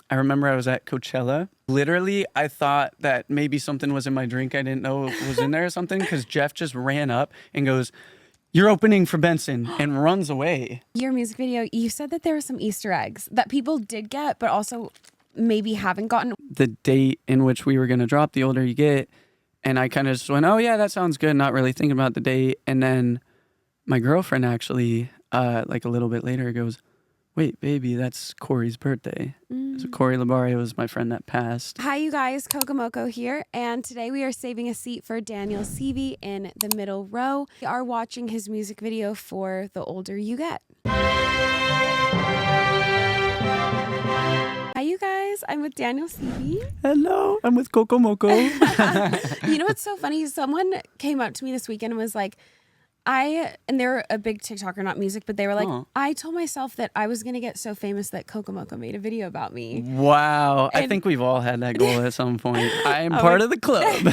I remember I was at Coachella. Literally, I thought that maybe something was in my drink I didn't know was in there or something, because Jeff just ran up and goes, "You're opening for Benson," and runs away. Your music video, you said that there were some Easter eggs that people did get, but also maybe haven't gotten. The date in which we were going to drop The Older You Get, and I kind of just went, oh yeah, that sounds good, not really thinking about the date. And then my girlfriend actually, like a little bit later, goes, wait, baby, that's Corey's birthday. So Corey Labaria was my friend that passed. Hi, you guys. Coco Mocoe here. And today we are saving a seat for Daniel Seavey in the middle row. We are watching his music video for The Older You Get. Hi, you guys. I'm with Daniel Seavey. Hello, I'm with Coco Mocoe. You know what's so funny? Someone came up to me this weekend and was like, and they're a big TikToker, not music, but they were like, I told myself that I was going to get so famous that Coco Mocoe made a video about me. Wow. I think we've all had that goal at some point. I am part of the club.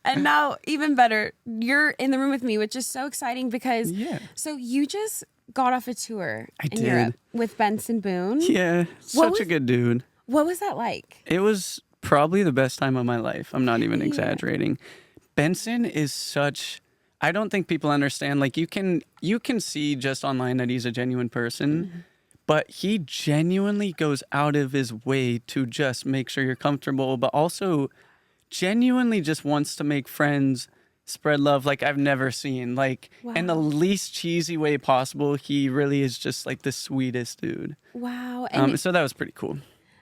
And now, even better, you're in the room with me, which is so exciting because, so you just got off a tour in Europe with Benson Boone. Yeah, such a good dude. What was that like? It was probably the best time of my life. I'm not even exaggerating. Benson is such... I don't think people understand. Like you can see just online that he's a genuine person, but he genuinely goes out of his way to just make sure you're comfortable, but also genuinely just wants to make friends, spread love like I've never seen. Like in the least cheesy way possible. He really is just like the sweetest dude. Wow. So that was pretty cool.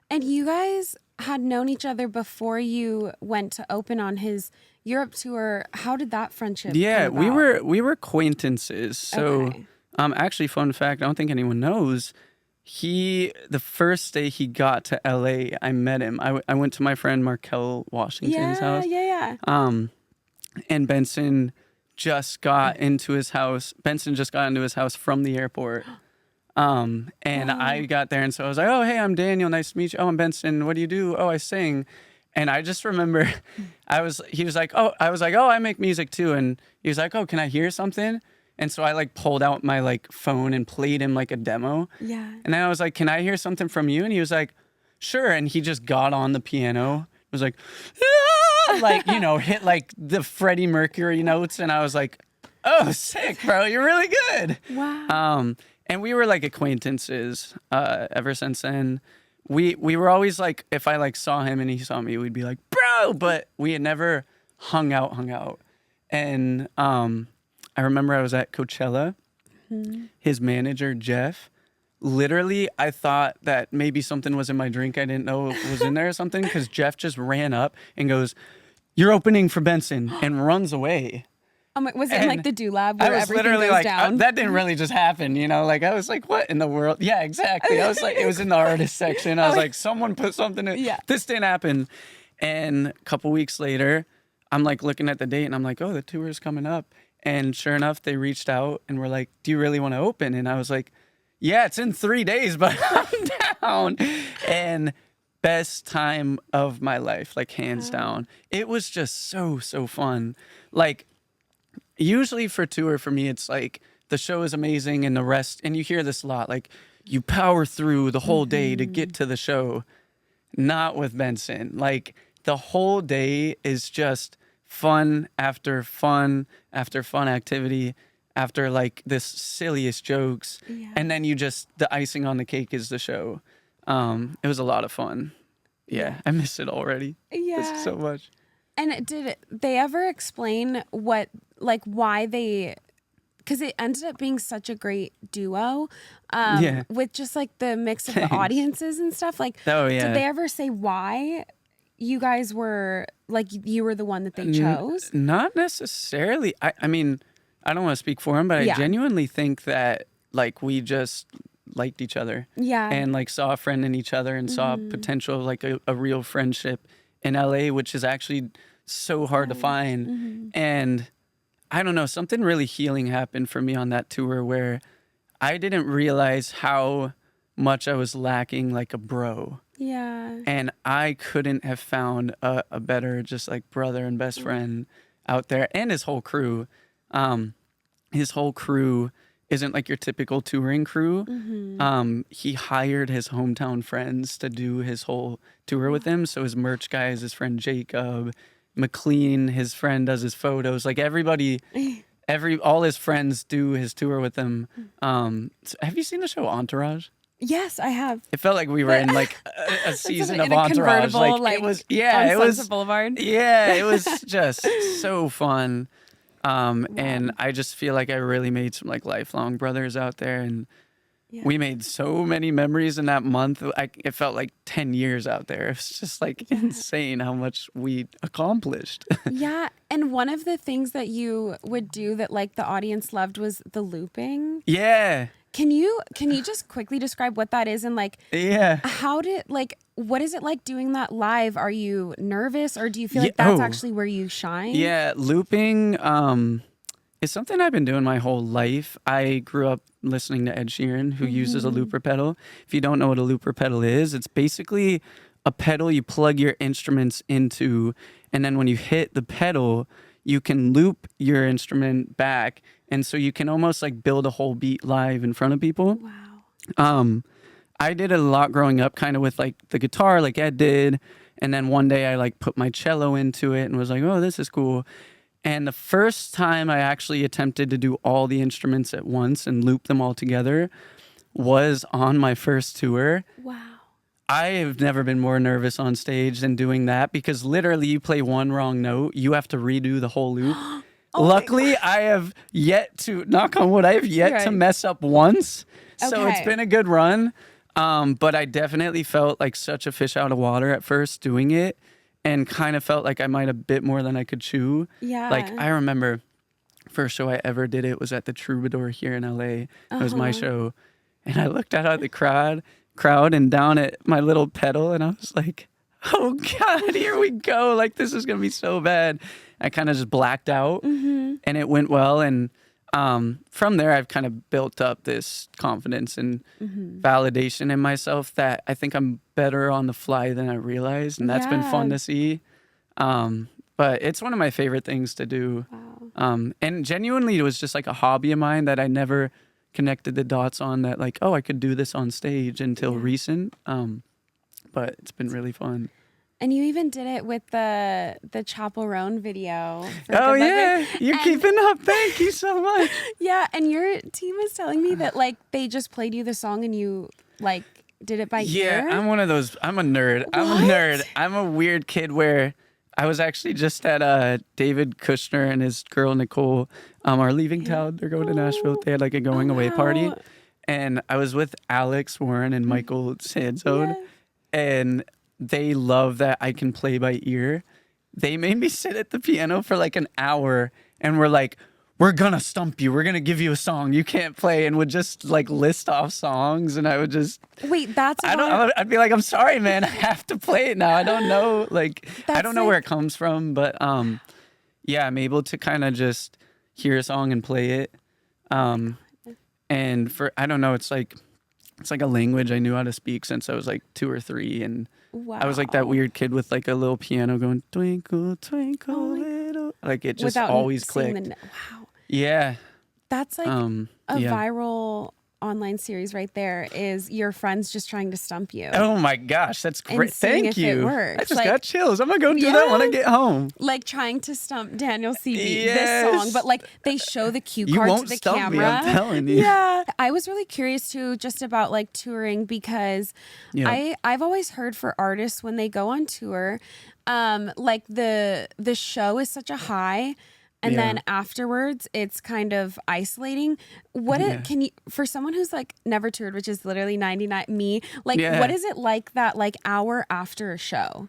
And you guys had known each other before you went to open on his Europe tour. How did that friendship come about? we were acquaintances. So actually, fun fact, I don't think anyone knows, the first day he got to LA, I met him. I went to my friend Markel Washington's house. And Benson just got into his house. Benson just got into his house from the airport. And I got there, and so I was like, oh, hey, I'm Daniel. Nice to meet you. Oh, I'm Benson. What do you do? Oh, I sing. And I just remember I was like, oh, I make music too. And he was like, oh, can I hear something? And so I like pulled out my like phone and played him like a demo. Yeah. And then I was like, can I hear something from you? And he was like, sure. And he just got on the piano. It was like, like, you know, hit like the Freddie Mercury notes. And I was like, oh, sick, bro. You're really good. Wow. And we were like acquaintances ever since then. We were always like, if I like saw him and he saw me, we'd be like, bro, but we had never hung out. And I remember I was at Coachella. His manager, Jeff, literally, I thought that maybe something was in my drink I didn't know was in there or something, because Jeff just ran up and goes, "You're opening for Benson," and runs away. Was it like the Do Lab where everything goes like, down? That didn't really just happen, you know? Like, I was like, what in the world? Yeah, exactly. I was like, it was in the artist section. I was like, someone put something in. Yeah. This didn't happen. And a couple weeks later, I'm like looking at the date and I'm like, oh, the tour is coming up. And sure enough, they reached out and were like, do you really want to open? And I was like, yeah, it's in 3 days, but I'm down. And best time of my life, like hands down. It was just so fun. Like, usually for tour, for me, it's like the show is amazing and the rest, and you hear this a lot, like you power through the whole day to get to the show. Not with Benson. Like the whole day is just fun after fun after fun activity after like this silliest jokes. Yeah. And then the icing on the cake is the show. It was a lot of fun. Yeah. I miss it already. Yeah. So much. And did they ever explain why because it ended up being such a great duo with just like the mix of the audiences and stuff. Like, did they ever say why you guys were, like, you were the one that they chose? Not necessarily. I mean, I don't want to speak for him, but I genuinely think that, like, we just liked each other. Yeah. And, like, saw a friend in each other and saw potential of, like, a real friendship in LA, which is actually so hard to find. And I don't know, something really healing happened for me on that tour where I didn't realize how much I was lacking like a bro. Yeah. And I couldn't have found a better just like brother and best friend out there, and his whole crew. His whole crew isn't like your typical touring crew. He hired his hometown friends to do his whole tour with him. So his merch guy is his friend Jacob. McLean, his friend, does his photos. Like everybody, all his friends do his tour with him. So have you seen the show Entourage? Yes, I have. It felt like we were in like a season of Entourage. Like it was, it was Boulevard. Yeah, it was just so fun. And I just feel like I really made some like lifelong brothers out there, and we made so many memories in that month. It felt like 10 years out there. It's just like insane how much we accomplished. Yeah. And one of the things that you would do that like the audience loved was the looping. Yeah. Can you just quickly describe what that is and like what is it like doing that live? Are you nervous or do you feel like that's actually where you shine? Yeah, looping is something I've been doing my whole life. I grew up listening to Ed Sheeran, who uses a looper pedal. If you don't know what a looper pedal is, it's basically a pedal you plug your instruments into, and then when you hit the pedal, you can loop your instrument back. And so you can almost like build a whole beat live in front of people. Wow. I did it a lot growing up, kind of with like the guitar, like Ed did. And then one day I like put my cello into it and was like, oh, this is cool. And the first time I actually attempted to do all the instruments at once and loop them all together was on my first tour. Wow. I have never been more nervous on stage than doing that, because literally you play one wrong note, you have to redo the whole loop. Luckily, I have yet to, knock on wood, I have yet to mess up once. So it's been a good run. But I definitely felt like such a fish out of water at first doing it, and kind of felt like I might have bit more than I could chew. Yeah. Like I remember first show I ever did it was at the Troubadour here in LA. It was my show. And I looked out at the crowd and down at my little pedal, and I was like, oh God, here we go. Like this is going to be so bad. I kind of just blacked out and it went well. And from there, I've kind of built up this confidence and validation in myself that I think I'm better on the fly than I realized. And that's been fun to see. But it's one of my favorite things to do. Wow. And genuinely, it was just like a hobby of mine that I never connected the dots on, that like, oh, I could do this on stage until recent. But it's been really fun. And you even did it with the Chaperone video. Oh yeah, you're keeping up. Thank you so much. Yeah, and your team was telling me that like they just played you the song and you like did it by ear. Yeah, I'm one of those. I'm a nerd. I'm a weird kid where I was actually just at David Kushner and his girl Nicole are leaving town. They're going to Nashville. They had like a going away party, and I was with Alex Warren and Michael Sansone, and they love that I can play by ear. They made me sit at the piano for like an hour and were like, we're gonna stump you. We're gonna give you a song you can't play, and would just like list off songs, and I would just wait. I'd be like, I'm sorry, man. I have to play it now. I don't know. I don't know where it comes from, but yeah, I'm able to kind of just hear a song and play it. And for I don't know, it's like a language I knew how to speak since I was like 2 or 3, and I was like that weird kid with like a little piano going twinkle twinkle little, like it just always clicked. Wow. Yeah. That's like a viral online series right there, is your friends just trying to stump you. Oh my gosh, that's great. Thank you. It works. I just got chills. I'm gonna go do that when I get home. Like trying to stump Daniel Seavey, this song, but like they show the cue card to the camera. Me, I'm telling you. Yeah. I was really curious too, just about like touring, because I've always heard for artists when they go on tour, like the show is such a high. And then afterwards, it's kind of isolating. Can you, for someone who's like never toured, which is literally 99 me, like what is it like that like hour after a show?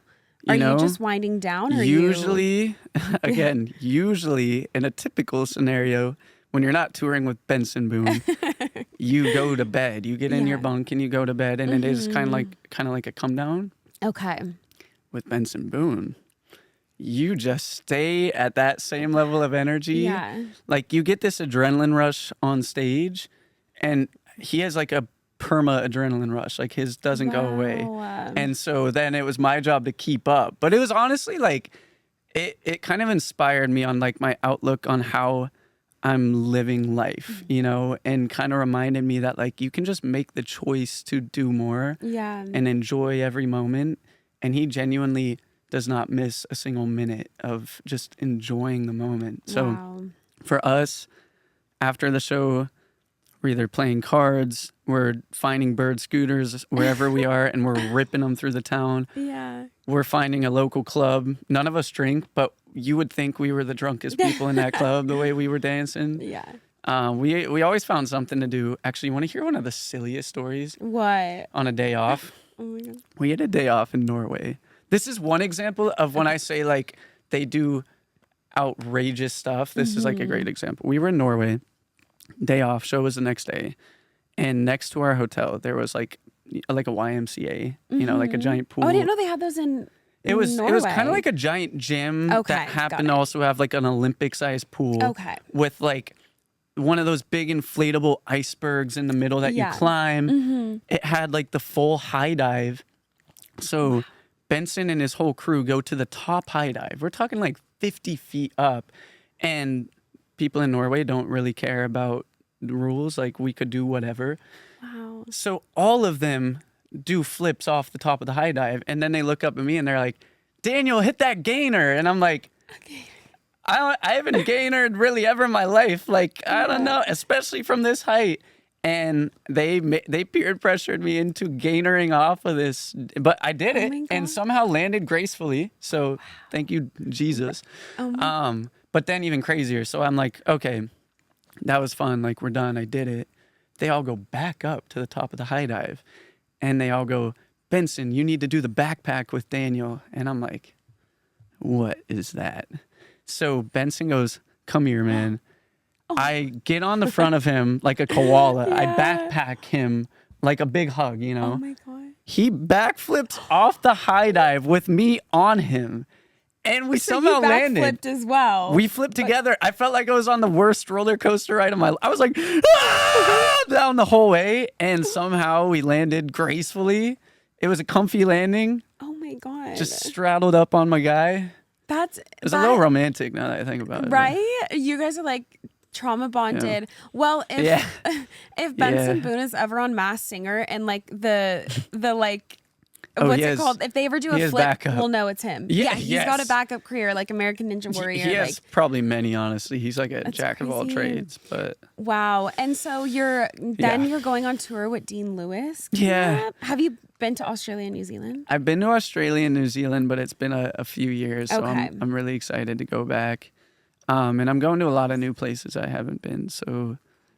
Are you just winding down? Or usually in a typical scenario, when you're not touring with Benson Boom, you go to bed. You get in your bunk and you go to bed, and it is kind of like a come down. Okay. With Benson Boone, you just stay at that same level of energy. Yeah. Like you get this adrenaline rush on stage, and he has like a perma adrenaline rush. Like his doesn't go away. And so then it was my job to keep up. But it was honestly like, it kind of inspired me on like my outlook on how I'm living life, you know, and kind of reminded me that like you can just make the choice to do more and enjoy every moment. And he genuinely does not miss a single minute of just enjoying the moment. So for us, after the show, we're either playing cards, we're finding bird scooters wherever we are, and we're ripping them through the town. Yeah. We're finding a local club. None of us drink, but you would think we were the drunkest people in that club the way we were dancing. Yeah. We always found something to do. Actually, you want to hear one of the silliest stories? What? On a day off. Oh my God. We had a day off in Norway. This is one example of when I say like they do outrageous stuff. This is like a great example. We were in Norway. Day off, show was the next day, and next to our hotel there was like a YMCA, you know, like a giant pool. Oh, I didn't know they had those in Norway. It was kind of like a giant gym that happened to also have like an Olympic sized pool with like one of those big inflatable icebergs in the middle that you climb. It had like the full high dive. So Benson and his whole crew go to the top high dive. We're talking like 50 feet up, and people in Norway don't really care about the rules. Like we could do whatever. Wow. So all of them do flips off the top of the high dive. And then they look up at me and they're like, Daniel, hit that gainer. And I'm like, I haven't gainered really ever in my life. Like, I don't know, especially from this height. And they peer pressured me into gainering off of this. But I did it and somehow landed gracefully. So thank you, Jesus. But then even crazier. So I'm like, okay, that was fun. Like, we're done. I did it. They all go back up to the top of the high dive. And they all go, Benson, you need to do the backpack with Daniel. And I'm like, what is that? So Benson goes, come here, man. I get on the front of him like a koala. I backpack him like a big hug, you know? Oh, my God. He backflips off the high dive with me on him. And we somehow landed. Flipped as well. We flipped together. I felt like I was on the worst roller coaster ride of my life. I was like, down the whole way. And somehow we landed gracefully. It was a comfy landing. Oh my God. Just straddled up on my guy. It was a little romantic now that I think about it. Right? You guys are like trauma bonded. Yeah. Well, if Benson Boone is ever on Masked Singer and like the like, what's it called? If they ever do a flip, we'll know it's him. Yeah, he's got a backup career like American Ninja Warrior. He has probably many, honestly. He's like a jack of all trades. But wow. And so you're going on tour with Dean Lewis. Yeah. Have you been to Australia and New Zealand? I've been to Australia and New Zealand, but it's been a few years. So I'm really excited to go back. And I'm going to a lot of new places I haven't been. So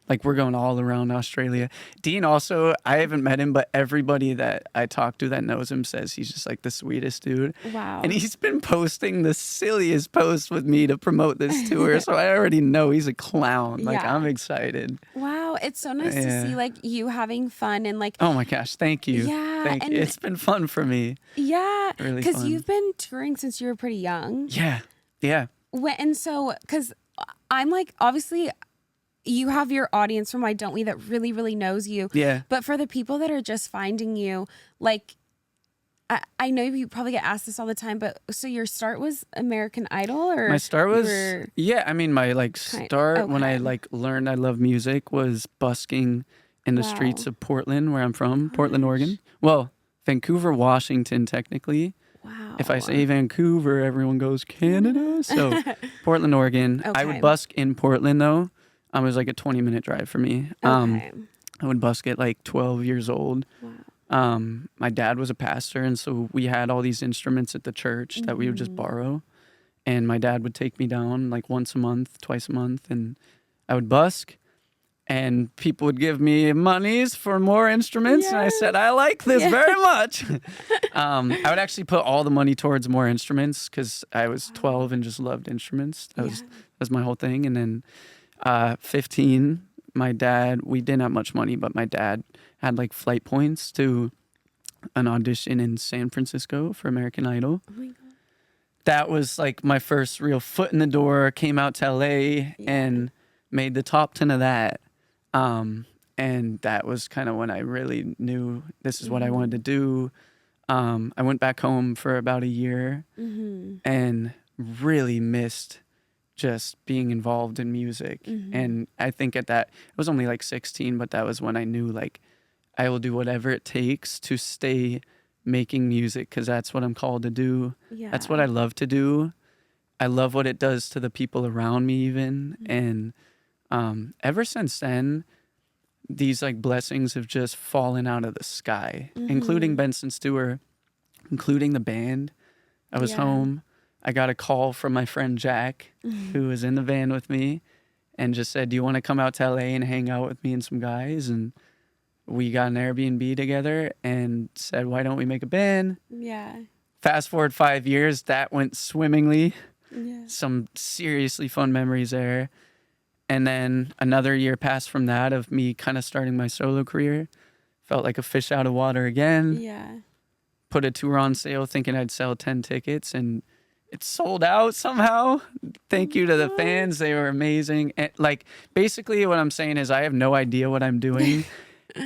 like we're going all around Australia. Dean also, I haven't met him, but everybody that I talk to that knows him says he's just like the sweetest dude. Wow. And he's been posting the silliest posts with me to promote this tour. So I already know he's a clown. Like I'm excited. Wow. It's so nice to see like you having fun and like. Oh my gosh. Thank you. Yeah. Thank you. It's been fun for me. Yeah. Really because you've been touring since you were pretty young. Yeah. Yeah. And so, because I'm like, obviously, you have your audience from Why Don't We that really, really knows you. Yeah. But for the people that are just finding you, like, I know you probably get asked this all the time, but so your start was American Idol, or my start was I mean my like start when I like learned I love music was busking in the streets of Portland, where I'm from, Portland, Oregon. Well, Vancouver, Washington, technically. Wow. If I say Vancouver, everyone goes Canada. So Portland, Oregon. I would busk in Portland though. It was like a 20-minute drive for me. I would busk at like 12 years old. Wow. My dad was a pastor, and so we had all these instruments at the church that we would just borrow. And my dad would take me down like once a month, twice a month, and I would busk. And people would give me monies for more instruments. Yes. And I said, I like this very much. I would actually put all the money towards more instruments because I was 12 and just loved instruments. That was my whole thing. And then 15, my dad, we didn't have much money, but my dad had like flight points to an audition in San Francisco for American Idol. Oh my God. That was like my first real foot in the door, came out to LA and made the top 10 of that. And that was kind of when I really knew this is what I wanted to do. I went back home for about a year and really missed just being involved in music. And I think at that, I was only like 16, but that was when I knew like I will do whatever it takes to stay making music, because that's what I'm called to do. That's what I love to do. I love what it does to the people around me even. And ever since then, these like blessings have just fallen out of the sky, including Benson's tour, including the band. I was home. I got a call from my friend Jack, who was in the van with me, and just said, do you want to come out to LA and hang out with me and some guys? And we got an Airbnb together and said, why don't we make a band? Fast forward 5 years, that went swimmingly. Some seriously fun memories there. And then another year passed from that of me kind of starting my solo career. Felt like a fish out of water again. Put a tour on sale thinking I'd sell 10 tickets, and it sold out somehow. Thank you to the fans. They were amazing. And like, basically what I'm saying is I have no idea what I'm doing,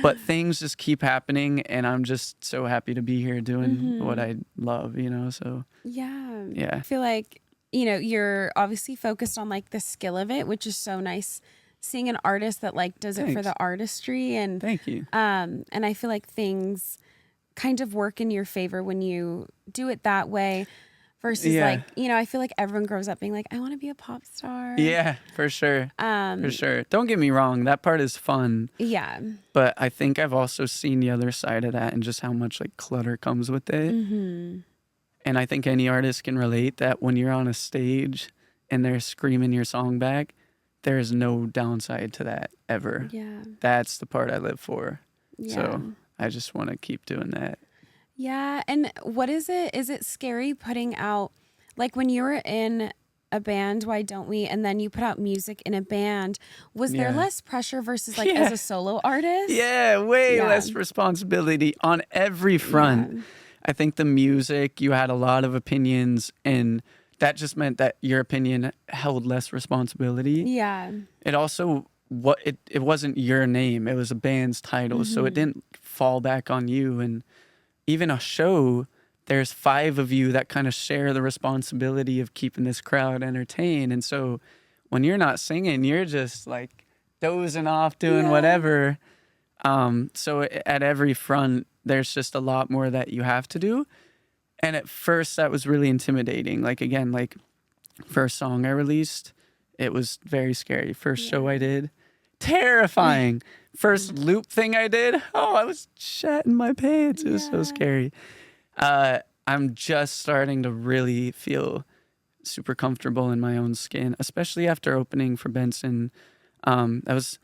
but things just keep happening, and I'm just so happy to be here doing what I love, you know? So yeah. I feel like, you know, you're obviously focused on like the skill of it, which is so nice. Seeing an artist that like does it for the artistry, and thank you. And I feel like things kind of work in your favor when you do it that way. Versus like, you know, I feel like everyone grows up being like, I want to be a pop star. Yeah, for sure. For sure. Don't get me wrong. That part is fun. Yeah. But I think I've also seen the other side of that and just how much like clutter comes with it. And I think any artist can relate that when you're on a stage and they're screaming your song back, there's no downside to that ever. Yeah. That's the part I live for. Yeah. So I just want to keep doing that. Yeah. And what is it? Is it scary putting out, like when you were in a band, Why Don't We? And then you put out music in a band. Was there less pressure versus like as a solo artist? Yeah, way less responsibility on every front. Yeah. I think the music, you had a lot of opinions, and that just meant that your opinion held less responsibility. Yeah. It also, it wasn't your name. It was a band's title. So it didn't fall back on you. And even a show, there's 5 of you that kind of share the responsibility of keeping this crowd entertained. And so when you're not singing, you're just like dozing off doing whatever. So at every front, there's just a lot more that you have to do. And at first that was really intimidating. Like, again, like first song I released, it was very scary. First show I did, terrifying. First loop thing I did, I was shatting my pants. It was so scary. I'm just starting to really feel super comfortable in my own skin, especially after opening for Benson. That was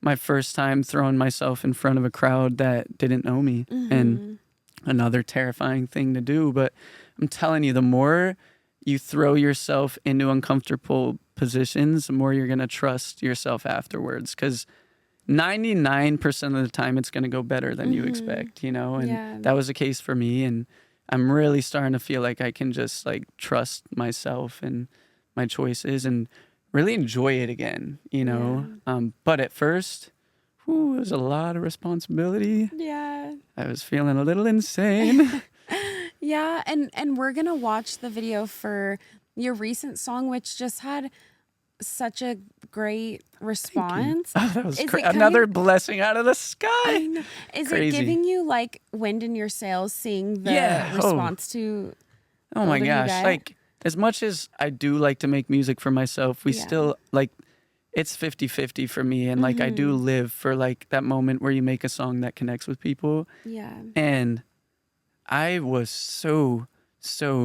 my first time throwing myself in front of a crowd that didn't know me, and another terrifying thing to do. But I'm telling you, the more you throw yourself into uncomfortable positions, the more you're going to trust yourself afterwards, because 99% of the time it's going to go better than you expect, you know? And that was the case for me. And I'm really starting to feel like I can just like trust myself and my choices and really enjoy it again, you know? But at first, it was a lot of responsibility. Yeah. I was feeling a little insane. Yeah. And we're going to watch the video for your recent song, which just had such a great response. Oh, that was another blessing out of the sky. Is it giving you like wind in your sails seeing the response to oh my gosh, like as much as I do like to make music for myself, we still like it's 50-50 for me, and like I do live for like that moment where you make a song that connects with people. And I was so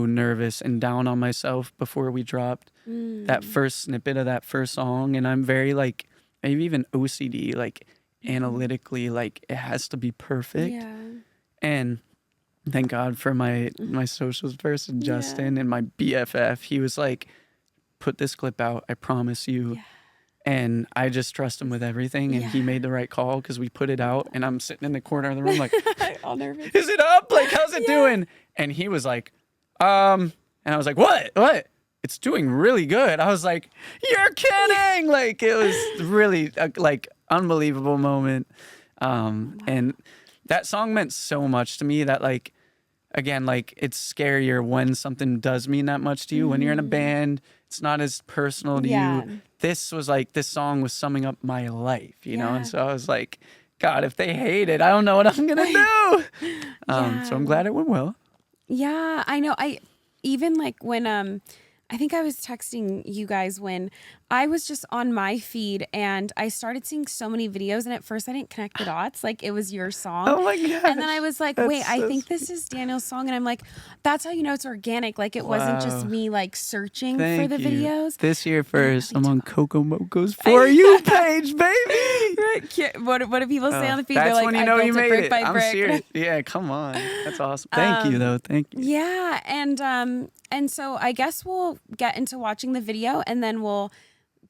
nervous and down on myself before we dropped that first snippet of that first song. And I'm very like, maybe even OCD, like analytically, like it has to be perfect. And thank God for my socials person, Justin, and my BFF. He was like, put this clip out, I promise you. And I just trust him with everything. And he made the right call because we put it out. And I'm sitting in the corner of the room like, all nervous. Is it up? Like, how's it doing? And he was like, and I was like, what? It's doing really good. I was like, you're kidding. Like, it was really like unbelievable moment. And that song meant so much to me that like, again, like it's scarier when something does mean that much to you. When you're in a band, it's not as personal to you. This song was summing up my life, you know? And so I was like, God, if they hate it, I don't know what I'm going to do. So I'm glad it went well. Yeah, I know. Even like when I think I was texting you guys when I was just on my feed and I started seeing so many videos, and at first I didn't connect the dots, like it was your song. Oh my gosh. And then I was like, wait, I think this is Daniel's song. And I'm like, that's how you know it's organic. Like it wasn't just me like searching for the videos. This year first, I'm on Coco Mocoe's For You page, baby. Right. What do people say on the feed? That's They're like, when you know you made it. I'm serious. Yeah, come on. That's awesome. Thank you though. Thank you. Yeah, and so I guess we'll get into watching the video, and then we'll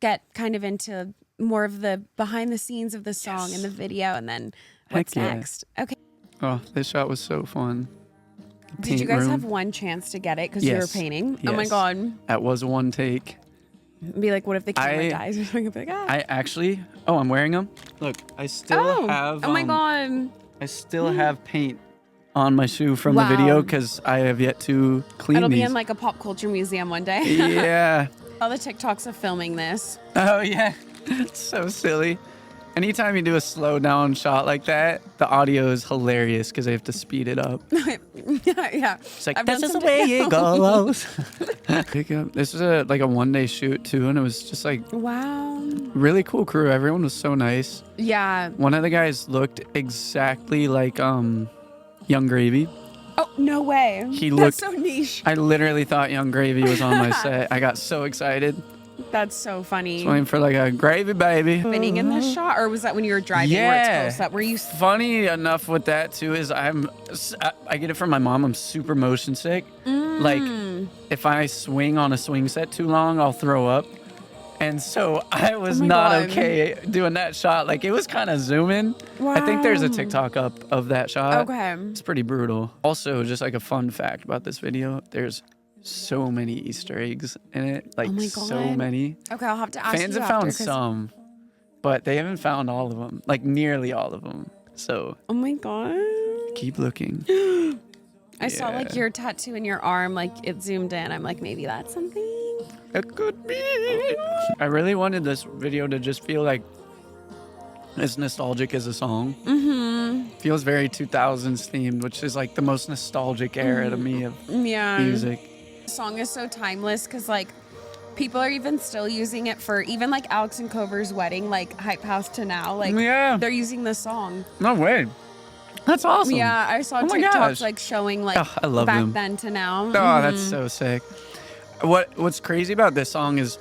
get kind of into more of the behind the scenes of the song and the video, and then what's next. Okay. Oh, this shot was so fun. Did you guys have one chance to get it because you were painting? Yes. Oh my God. That was one take. Be like, what if the camera dies or something? Like, I actually, I'm wearing them. Look, I still have. Oh my God. I still have paint on my shoe from the video because I have yet to clean It'll these. be in like a pop culture museum one day. Yeah. All the TikToks of filming this. Oh yeah. It's so silly. Anytime you do a slow down shot like that, the audio is hilarious because they have to speed it up. Yeah. It's like, this is the way it goes. This was a 1-day shoot too, and it was just like really cool crew. Everyone was so nice. Yeah. One of the guys looked exactly like Young Gravy. Oh, no way. That's so niche. I literally thought Young Gravy was on my set. I got so excited. That's so funny. Just waiting for like a gravy baby. Spinning in this shot, or was that when you were driving where it's close up? Were you funny enough with that too? Is I get it from my mom. I'm super motion sick. Like if I swing on a swing set too long, I'll throw up. And so I was not okay doing that shot. Like it was kind of zooming. Wow. I think there's a TikTok up of that shot. Okay. It's pretty brutal. Also, just like a fun fact about this video, there's so many Easter eggs in it. Like so many. Okay, I'll have to ask Fans you have found some, but they haven't found all of them. Like nearly all of them. So. Oh my God. Keep looking. I saw like your tattoo in your arm, like it zoomed in. I'm like, maybe that's something. It could be. I really wanted this video to just feel like as nostalgic as a song. Feels very 2000s themed, which is like the most nostalgic era to me of music. The song is so timeless because like people are even still using it for even like Alex and Cover's wedding, like Hype House to now. Like they're using the song. No way. That's awesome. Yeah, I saw TikToks like showing like I love back them. then to now. Oh, that's so sick. What's crazy about this song is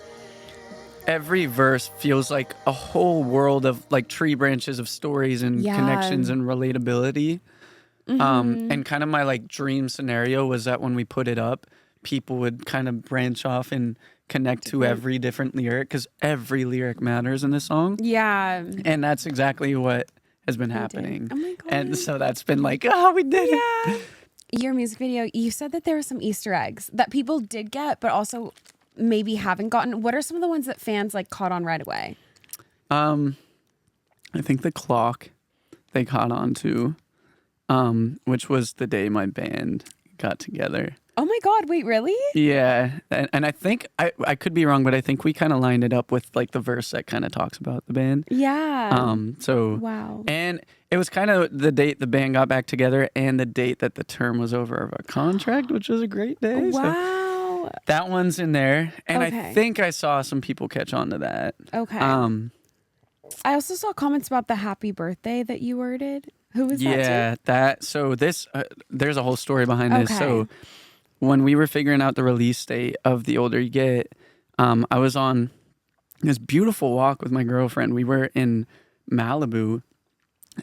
every verse feels like a whole world of like tree branches of stories and connections and relatability. And kind of my like dream scenario was that when we put it up, people would kind of branch off and connect to every different lyric because every lyric matters in this song. Yeah. And that's exactly what has been happening. Oh my God. And so that's been like, we did it. Your music video, you said that there were some Easter eggs that people did get, but also maybe haven't gotten. What are some of the ones that fans like caught on right away? I think the clock they caught on to, which was the day my band got together. Oh my God, wait, really? Yeah. And I think, I could be wrong, but I think we kind of lined it up with like the verse that kind of talks about the band. Yeah. Wow. And it was kind of the date the band got back together and the date that the term was over of our contract, which was a great day. Wow. So that one's in there. And I think I saw some people catch on to that. Okay. I also saw comments about the happy birthday that you worded. Who was that? Yeah, so this, there's a whole story behind this. So when we were figuring out the release date of The Older You Get, I was on this beautiful walk with my girlfriend. We were in Malibu,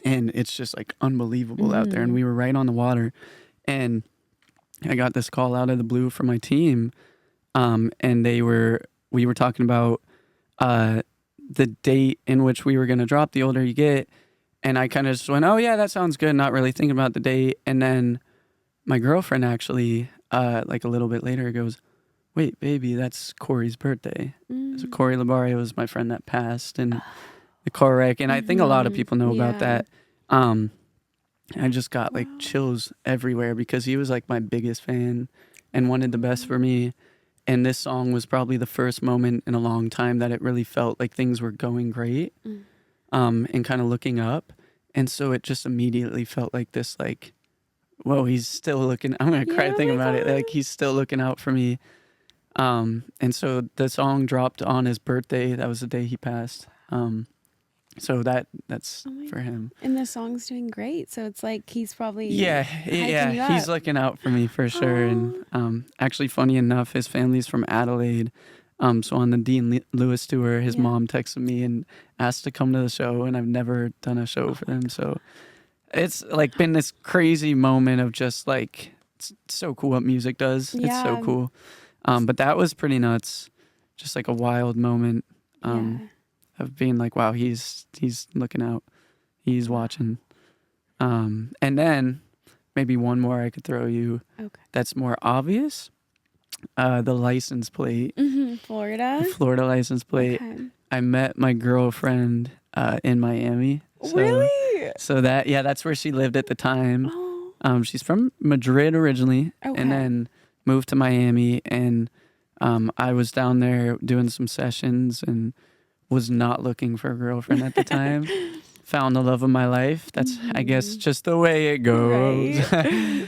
and it's just like unbelievable out there. And we were right on the water. And I got this call out of the blue from my team. And we were talking about the date in which we were going to drop The Older You Get. And I kind of just went, oh yeah, that sounds good. Not really thinking about the date. And then my girlfriend actually, like a little bit later goes, wait, baby, that's Corey's birthday. So Corey Labario was my friend that passed in the car wreck. And I think a lot of people know about that. I just got like chills everywhere because he was like my biggest fan and wanted the best for me. And this song was probably the first moment in a long time that it really felt like things were going great, and kind of looking up. And so it just immediately felt like this, like, whoa, he's still looking. I'm going to cry thinking about it. Like, he's still looking out for me. And so the song dropped on his birthday. That was the day he passed. So that's for him. And the song's doing great. So it's like he's probably he's looking out for me for sure. And actually, funny enough, his family's from Adelaide. So on the Dean Lewis tour, his mom texted me and asked to come to the show, and I've never done a show for them. So it's like been this crazy moment of just like, it's so cool what music does. Yeah. It's so cool. But that was pretty nuts. Just like a wild moment. Of being like, wow, he's looking out, he's watching. And then maybe one more I could throw you. Okay. That's more obvious. The license plate. Florida. The Florida license plate. Okay. I met my girlfriend in Miami. So, really? So that's where she lived at the time. Oh. She's from Madrid originally, and then moved to Miami. And I was down there doing some sessions and was not looking for a girlfriend at the time. Found the love of my life. That's, I guess, just the way it goes. Right.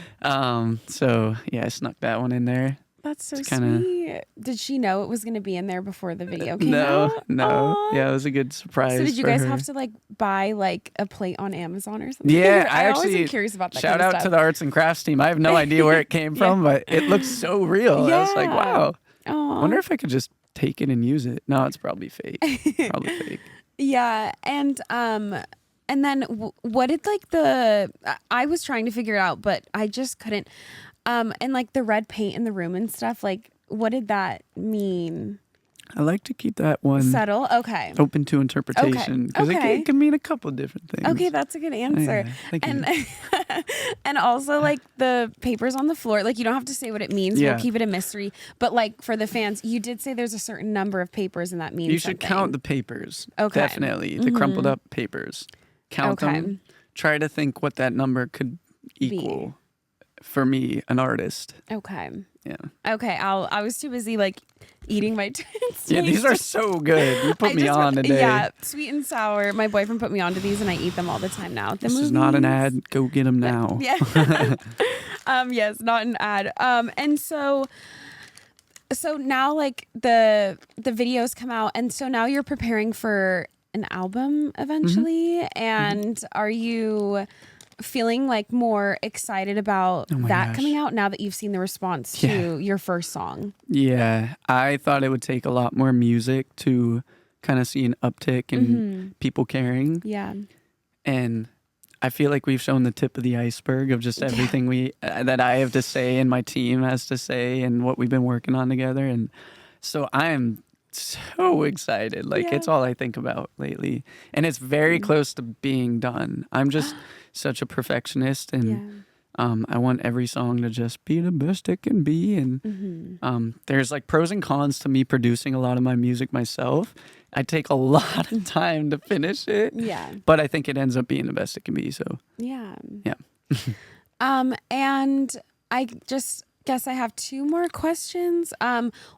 So, yeah, I snuck that one in there. That's so sweet. Did she know it was going to be in there before the video came out? No. Aww. Yeah, it was a good surprise. So did you guys have to like buy like a plate on Amazon or something? Yeah, I always am curious about that. Shout out to the arts and crafts team. I have no idea where it came from, but it looks so real. Yeah. I was like, wow. Aww. Wonder if I could just take it and use it. No, it's probably fake. Probably fake. Yeah, and then what did like I was trying to figure it out, but I just couldn't. And like the red paint in the room and stuff, like what did that mean? I like to keep that one subtle. Okay. Open to interpretation because it can mean a couple different things. Okay, that's a good answer. Yeah, thank you. And also like the papers on the floor, like you don't have to say what it means. Yeah. We'll keep it a mystery. But like for the fans, you did say there's a certain number of papers and that means you should count the papers. Okay. Definitely. The crumpled up papers. Count them. Try to think what that number could equal for me, an artist. Okay. Yeah. Okay. I was too busy like eating my twins. Yeah, these are so good. You put me on today. Yeah, sweet and sour. My boyfriend put me onto these, and I eat them all the time now. This is not an ad. Go get them now. Yeah. Yes, not an ad. And so now like the videos come out, and so now you're preparing for an album eventually. And are you feeling like more excited about that coming out now that you've seen the response to your first song? Yeah, I thought it would take a lot more music to kind of see an uptick in people caring. Yeah. And I feel like we've shown the tip of the iceberg of just everything that I have to say and my team has to say and what we've been working on together. And so I am so excited. Like it's all I think about lately. And it's very close to being done. I'm just such a perfectionist, and I want every song to just be the best it can be. And there's like pros and cons to me producing a lot of my music myself. I take a lot of time to finish it. Yeah. But I think it ends up being the best it can be. So yeah. And I just guess I have two more questions.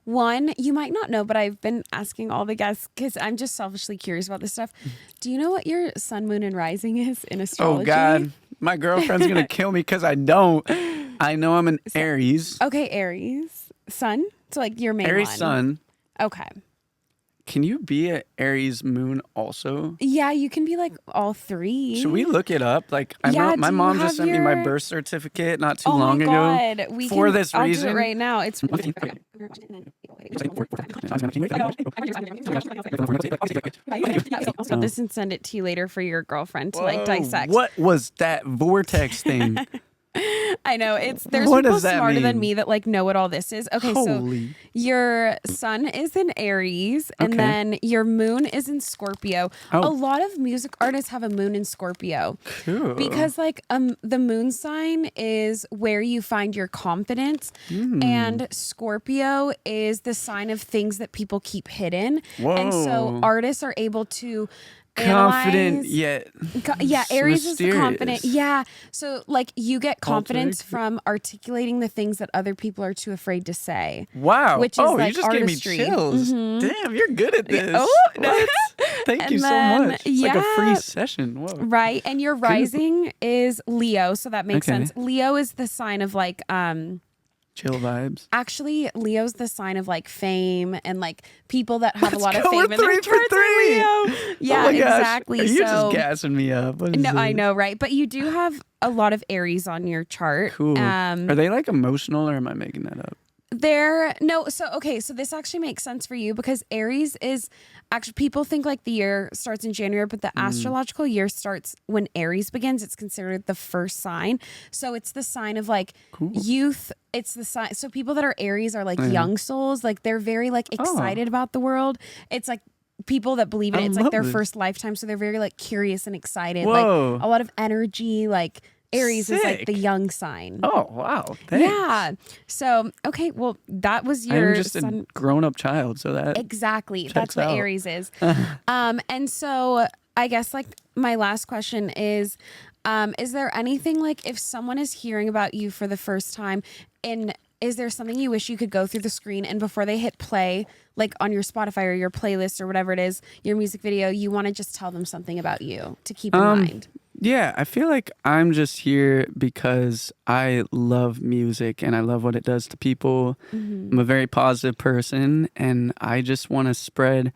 One, you might not know, but I've been asking all the guests because I'm just selfishly curious about this stuff. Do you know what your sun, moon, and rising is in astrology? Oh, God. My girlfriend's going to kill me because I don't. I know I'm an Aries. Okay, Aries. Sun? So like your main Aries one. sun. Okay. Can you be an Aries moon also? Yeah, you can be like all three. Should we look it up? Like, I know my mom just sent me my birth certificate not too long ago. Oh my God. For this reason. I'll do it right now. It's this and send it to you later for your girlfriend to like dissect. What was that vortex thing? I know there's people smarter than me that like know what all this is. Okay, so your sun is in Aries and then your moon is in Scorpio. A lot of music artists have a moon in Scorpio. Cool. Because like the moon sign is where you find your confidence, and Scorpio is the sign of things that people keep hidden. Whoa. And so artists are able to confident yet Aries mysterious. is the confident. Yeah. So like you get confidence from articulating the things that other people are too afraid to say. Wow. Which is like you just artistry. Gave me chills. Damn, you're good at this. Thank you so much. It's like a free session. Whoa. Right. And your rising is Leo, so that makes sense. Leo is the sign of like chill vibes. Actually, Leo's the sign of like fame and like people that have a lot of fame in their charts are Leo. Yeah, exactly. You're just gassing me up. No, I know, right? But you do have a lot of Aries on your chart. Cool. Are they like emotional or am I making that up? So this actually makes sense for you because Aries is actually, people think like the year starts in January, but the astrological year starts when Aries begins. It's considered the first sign. So it's the sign of like youth. It's the sign. So people that are Aries are like young souls. Like they're very like excited about the world. It's like people that believe in it. It's like their first lifetime. So they're very like curious and excited. Whoa. Like a lot of energy, like Aries is like the young sign. Oh, wow. Thanks. Yeah. So, okay. Well, that was your I'm just a grown-up child, so that exactly. That's what Aries is. And so I guess like my last question is there anything like if someone is hearing about you for the first time and is there something you wish you could go through the screen and before they hit play, like on your Spotify or your playlist or whatever it is, your music video, you want to just tell them something about you to keep in mind? Yeah, I feel like I'm just here because I love music and I love what it does to people. I'm a very positive person and I just want to spread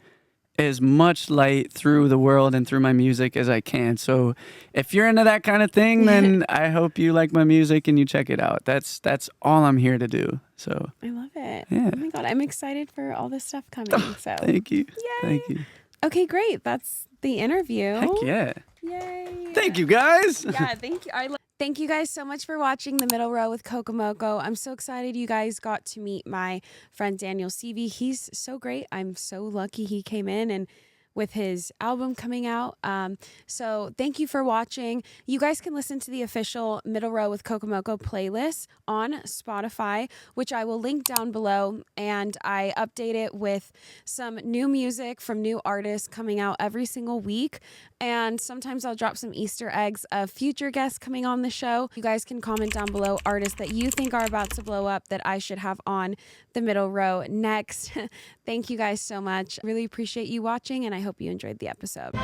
as much light through the world and through my music as I can. So if you're into that kind of thing, then I hope you like my music and you check it out. That's all I'm here to do. So I love it. Yeah. Oh my God, I'm excited for all this stuff coming. So thank you. Yay. Thank you. Okay, great. That's the interview. Heck yeah. Yay. Thank you, guys. Yeah, thank you. Thank you guys so much for watching The Middle Row with Coco Mocoe. I'm so excited you guys got to meet my friend Daniel Seavey. He's so great. I'm so lucky he came in and with his album coming out. So thank you for watching. You guys can listen to the official Middle Row with Coco Mocoe playlist on Spotify, which I will link down below. And I update it with some new music from new artists coming out every single week. And sometimes I'll drop some Easter eggs of future guests coming on the show. You guys can comment down below artists that you think are about to blow up that I should have on the Middle Row next. Thank you guys so much. Really appreciate you watching and I hope you enjoyed the episode.